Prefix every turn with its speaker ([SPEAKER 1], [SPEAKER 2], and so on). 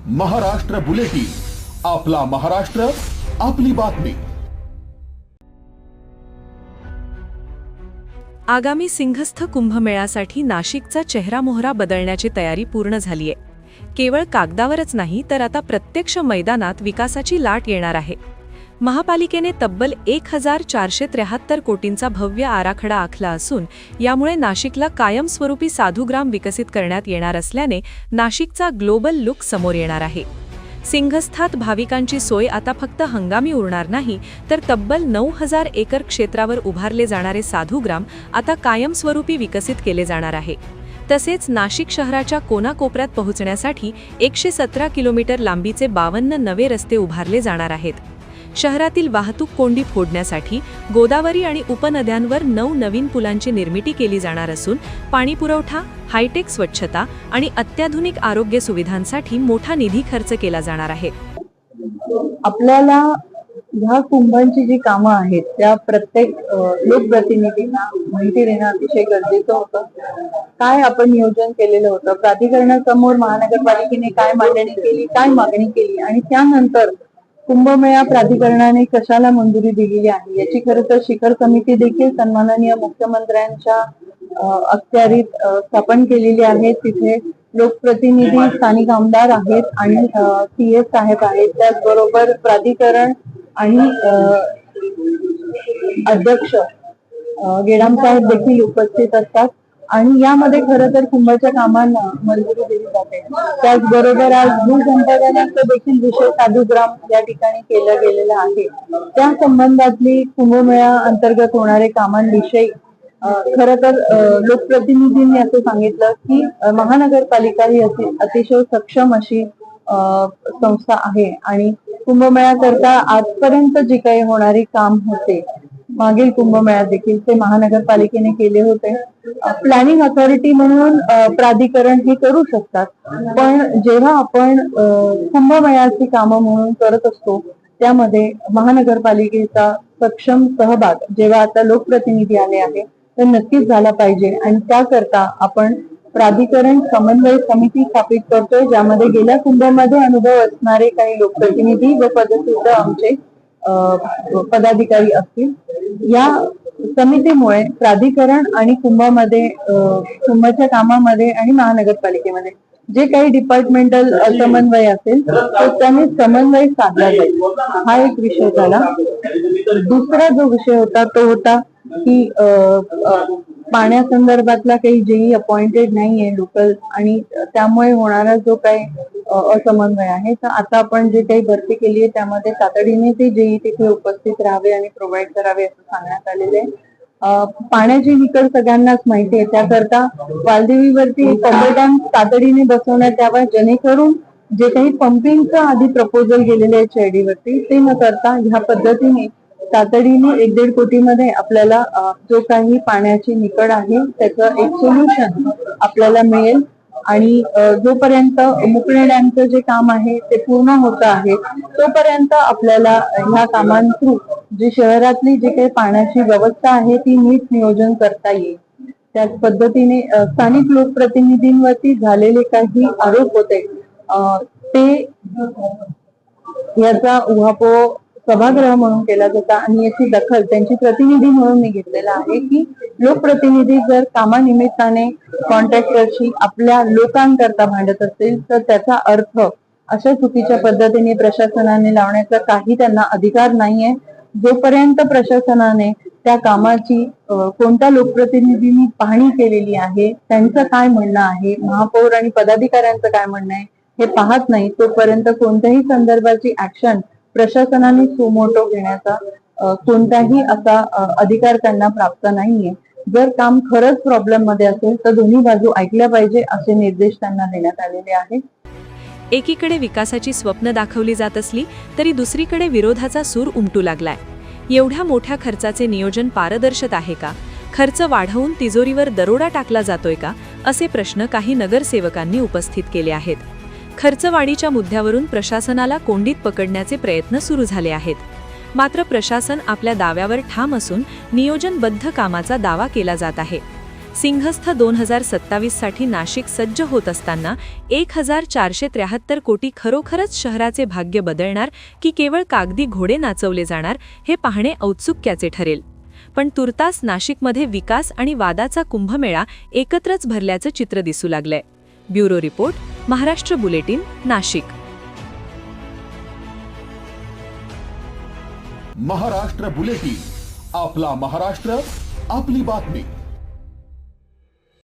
[SPEAKER 1] Maharashtra bulletin, आपला महाराष्ट्र, आपली बातमी।
[SPEAKER 2] आगामी सिंहस्थ कुंभमेळ्यासाठी नाशिकचा चेहरामोहरा बदलण्याची तयारी पूर्ण झालीये। केवळ कागदावरच नाही तर आता प्रत्यक्ष मैदानात विकासाची लाट येणार आहे। महापालिकेने तब्बल 1473 कोटींचा भव्य आराखडा आखला असून यामुळे नाशिकला कायमस्वरूपी साधूग्राम विकसित करण्यात येणार असल्याने नाशिकचा ग्लोबल लुक समोर येणार आहे। सिंहस्थात भाविकांची सोय आता फक्त हंगामी उरणार नाही तर तब्बल 9000 एकर क्षेत्रावर उभारले जाणारे साधूग्राम आता कायमस्वरूपी विकसित केले जाणार आहे। तसेच नाशिक शहराच्या कोनाकोपऱ्यात पोहोचण्यासाठी 117 किलोमीटर लांबीचे 52 नवे रस्ते उभारले जाणार आहेत। शहरातील वाहतूक कोंडी फोडण्यासाठी गोदावरी आणि उपनद्यांवर 9 नवीन पुलांची निर्मिती केली जाणार असून पाणीपुरवठा, हायटेक स्वच्छता आणि अत्याधुनिक आरोग्य सुविधांसाठी मोठा निधी खर्च केला जाणार आहे।
[SPEAKER 3] आपल्याला ह्या कुंभांची जी कामं आहेत त्या प्रत्येक लोकप्रतिनिधींना माहिती देणं अतिशय गरजेचं होतं। काय आपण नियोजन केलेलं होतं, प्राधिकरणासमोर महानगरपालिकेने काय मांडणी केली, काय मागणी केली आणि त्यानंतर कुंभमेळा प्राधिकरणाने कशाला मंजुरी दिलेली आहे याची खरं तर शिखर समिती देखील सन्माननीय मुख्यमंत्र्यांच्या अखत्यारीत स्थापन केलेली आहे। तिथे लोकप्रतिनिधी, स्थानिक आमदार आहेत आणि CS साहेब आहेत, त्याचबरोबर प्राधिकरण आणि अध्यक्ष गेडाम साहेब देखील उपस्थित असतात आणि यामध्ये खरं तर कुंभाच्या कामांना मंजुरी दिली जाते। त्याचबरोबर आज भूसंपादनाचा देखील विषय साधूग्राम या ठिकाणी केला गेलेला आहे। त्या संबंधातली कुंभमेळा अंतर्गत होणारे कामांविषयी खरं तर लोकप्रतिनिधींनी असं सांगितलं की महानगरपालिका ही अतिशय सक्षम अशी संस्था आहे आणि कुंभमेळा करता आजपर्यंत जे काही होणारे काम होते, मागील कुंभमेळ्यात देखील ते महानगरपालिकेने केले होते। प्लॅनिंग अथॉरिटी म्हणून प्राधिकरण हे करू शकतात, पण जेव्हा आपण कुंभमेळ्याची कामं म्हणून करत असतो त्यामध्ये महानगरपालिकेचा सक्षम सहभाग जेव्हा आता लोकप्रतिनिधी आले आहे तर नक्कीच झाला पाहिजे आणि त्याकरता आपण प्राधिकरण समन्वय समिती स्थापित करतोय, ज्यामध्ये गेल्या कुंभामध्ये अनुभव असणारे काही लोकप्रतिनिधी व पदसिद्ध आमचे पदाधिकारी असतील। या समितीमुळे प्राधिकरण आणि कुंभामध्ये कुंभाच्या कामामध्ये आणि महानगरपालिकेमध्ये जे काही डिपार्टमेंटल समन्वय असेल तर त्याने समन्वय साधला जाईल, हा एक विषय झाला। दुसरा जो विषय होता तो होता की पाण्यासंदर्भातला काही जेई अपॉइंटेड नाहीये लोकल आणि त्यामुळे होणारा जो काही असमन्वय आहे, तर आता आपण जे काही भरती केली आहे त्यामध्ये तातडीने ते जेई तिथे उपस्थित राहावे आणि प्रोव्हाइड करावे असं सांगण्यात आलेले आहे। पाण्याची निकड सगळ्यांनाच माहिती आहे, त्याकरता वालदेवीवरती पंप डॅम तातडीने बसवण्यात यावा, जेणेकरून जे काही पंपिंगचं आधी प्रपोजल गेलेले आहे CID वरती ते न करता ह्या पद्धतीने तातडीने 1-1.5 कोटीमध्ये आपल्याला जो काही पाण्याची निकड आहे त्याचं एक सोल्युशन आपल्याला मिळेल आणि जोपर्यंत मुकणे डॅमचं जे काम आहे ते पूर्ण होतं आहे तोपर्यंत आपल्याला ह्या कामांथ्रू जी शहरातली जी काही पाण्याची व्यवस्था आहे ती नीट नियोजन करता येईल। त्याच पद्धतीने स्थानिक लोकप्रतिनिधींवरती झालेले काही आरोप होते ते याचा उहापोह सभागृह म्हणून केला जाता आणि याची दखल त्यांची प्रतिनिधी म्हणून मी घेतलेला आहे की लोकप्रतिनिधी जर कामानिमित्ताने कॉन्ट्रॅक्टरशी आपल्या लोकांकरता भांडत असतील तर त्याचा अर्थ अशा चुकीच्या पद्धतीने प्रशासनाने लावण्याचा काही त्यांना अधिकार नाहीये। जोपर्यंत प्रशासनाने त्या कामाची कोणत्या लोकप्रतिनिधींनी पाहणी केलेली आहे, त्यांचं काय म्हणणं आहे, महापौर आणि पदाधिकाऱ्यांचं काय म्हणणं आहे हे पाहत नाही तोपर्यंत कोणत्याही संदर्भाची ऍक्शन प्रशासनाने सुमोटो घेण्याचा कोणताही असा अधिकार त्यांना प्राप्त नाहीये। जर काम खरंच प्रॉब्लेम मध्ये असेल तर दोन्ही बाजू ऐकल्या पाहिजे असे निर्देश त्यांना देण्यात आलेले आहेत।
[SPEAKER 2] एकीकडे विकासाची स्वप्न दाखवली जात असली तरी दुसरीकडे विरोधाचा सूर उमटू लागलाय। एवढ्या मोठ्या खर्चाचे नियोजन पारदर्शक आहे का? खर्च वाढवून तिजोरीवर दरोडा टाकला जातोय का? असे प्रश्न काही नगरसेवकांनी उपस्थित केले आहेत। खर्चवाढीच्या मुद्द्यावरून प्रशासनाला कोंडीत पकडण्याचे प्रयत्न सुरू झाले आहेत, मात्र प्रशासन आपल्या दाव्यावर ठाम असून नियोजनबद्ध कामाचा दावा केला जात आहे। सिंहस्थ 2027 साठी नाशिक सज्ज होत असताना 1473 कोटी खरोखरच शहराचे भाग्य बदलणार की केवळ कागदी घोडे नाचवले जाणार हे पाहणे औत्सुक्याचे ठरेल. पण तुर्तास नाशिकमध्ये विकास आणि वादाचा कुंभमेळा एकत्रच भरल्याचं चित्र दिसू लागलंय. Bureau report, Maharashtra bulletin, Nashik.
[SPEAKER 1] Maharashtra bulletin, आपला महाराष्ट्र, आपली बातमी.